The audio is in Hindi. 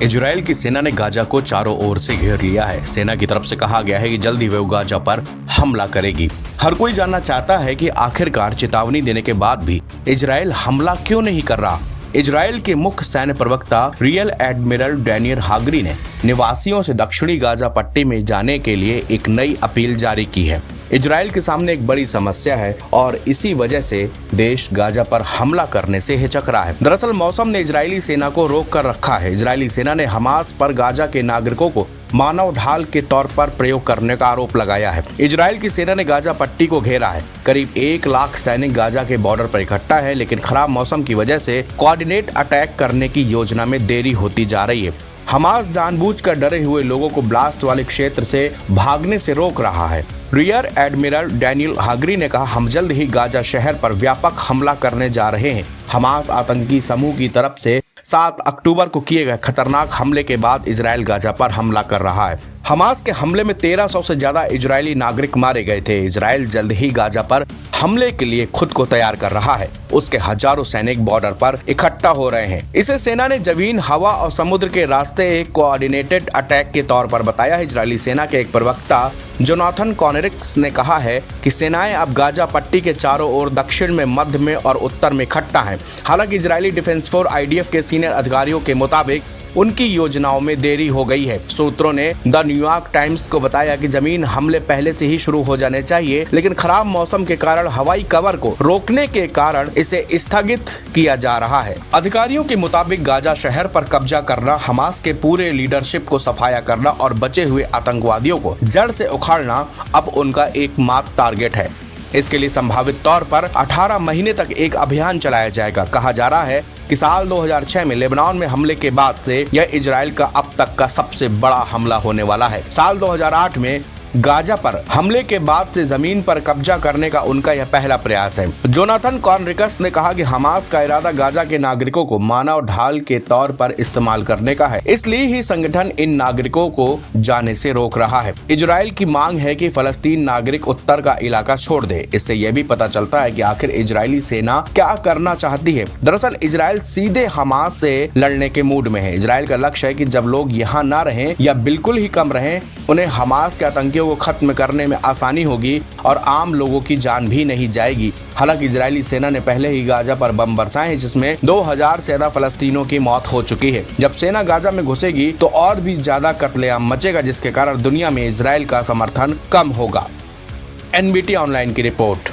इजराइल की सेना ने गाजा को चारों ओर से घेर लिया है। सेना की तरफ से कहा गया है कि जल्दी वो गाजा पर हमला करेगी। हर कोई जानना चाहता है कि आखिरकार चेतावनी देने के बाद भी इजराइल हमला क्यों नहीं कर रहा। इजराइल के मुख्य सैन्य प्रवक्ता रियल एडमिरल डैनियल हागरी ने निवासियों से दक्षिणी गाजा पट्टी में जाने के लिए एक नई अपील जारी की है। इजराइल के सामने एक बड़ी समस्या है और इसी वजह से देश गाजा पर हमला करने से हिचक रहा है। दरअसल मौसम ने इजरायली सेना को रोक कर रखा है। इजरायली सेना ने हमास पर गाजा के नागरिकों को मानव ढाल के तौर पर प्रयोग करने का आरोप लगाया है। इजराइल की सेना ने गाजा पट्टी को घेरा है। करीब 1 लाख सैनिक गाजा के बॉर्डर पर इकट्ठा है, लेकिन खराब मौसम की वजह से कोऑर्डिनेट अटैक करने की योजना में देरी होती जा रही है। हमास जानबूझकर डरे हुए लोगों को ब्लास्ट वाले क्षेत्र से भागने से रोक रहा है। रियर एडमिरल डैनियल हागरी ने कहा, हम जल्द ही गाजा शहर पर व्यापक हमला करने जा रहे हैं। हमास आतंकी समूह की तरफ से 7 अक्टूबर को किए गए खतरनाक हमले के बाद इजराइल गाजा पर हमला कर रहा है। हमास के हमले में 1300 से ज्यादा इजरायली नागरिक मारे गए थे। इजराइल जल्द ही गाजा पर हमले के लिए खुद को तैयार कर रहा है। उसके हजारों सैनिक बॉर्डर पर इकट्ठा हो रहे हैं। इसे सेना ने जमीन, हवा और समुद्र के रास्ते एक कोऑर्डिनेटेड अटैक के तौर पर बताया है। इजरायली सेना के एक प्रवक्ता जोनाथन कॉनेरिक्स ने कहा है कि सेनाएं अब गाजा पट्टी के चारों ओर दक्षिण में, मध्य में और उत्तर में इकट्ठा हैं। हालांकि इजरायली डिफेंस फोर्स IDF के सीनियर अधिकारियों के मुताबिक उनकी योजनाओं में देरी हो गई है। सूत्रों ने द न्यूयॉर्क टाइम्स को बताया कि जमीन हमले पहले से ही शुरू हो जाने चाहिए, लेकिन खराब मौसम के कारण हवाई कवर को रोकने के कारण इसे स्थगित किया जा रहा है। अधिकारियों के मुताबिक गाजा शहर पर कब्जा करना, हमास के पूरे लीडरशिप को सफाया करना और बचे हुए आतंकवादियों को जड़ से उखाड़ना अब उनका एकमात्र टारगेट है। इसके लिए संभावित तौर पर 18 महीने तक एक अभियान चलाया जाएगा। कहा जा रहा है कि साल 2006 में लेबनान में हमले के बाद से यह इजराइल का अब तक का सबसे बड़ा हमला होने वाला है। साल 2008 में गाजा पर हमले के बाद से जमीन पर कब्जा करने का उनका यह पहला प्रयास है। जोनाथन कॉनरिकस ने कहा कि हमास का इरादा गाजा के नागरिकों को मानव ढाल के तौर पर इस्तेमाल करने का है, इसलिए ही संगठन इन नागरिकों को जाने से रोक रहा है। इजराइल की मांग है कि फलस्तीन नागरिक उत्तर का इलाका छोड़ दे। इससे यह भी पता चलता है कि आखिर इजरायली सेना क्या करना चाहती है। दरअसल इजराइल सीधे हमास से लड़ने के मूड में है। इजराइल का लक्ष्य है कि जब लोग यहाँ न रहें या बिल्कुल ही कम रहें, उन्हें हमास के आतंकियों को खत्म करने में आसानी होगी और आम लोगों की जान भी नहीं जाएगी। हालांकि इजरायली सेना ने पहले ही गाजा पर बम बरसाए हैं, जिसमें 2000 से ज्यादा फलस्तीनियों की मौत हो चुकी है। जब सेना गाजा में घुसेगी तो और भी ज्यादा कत्लेआम मचेगा, जिसके कारण दुनिया में इजराइल का समर्थन कम होगा। NBT ऑनलाइन की रिपोर्ट।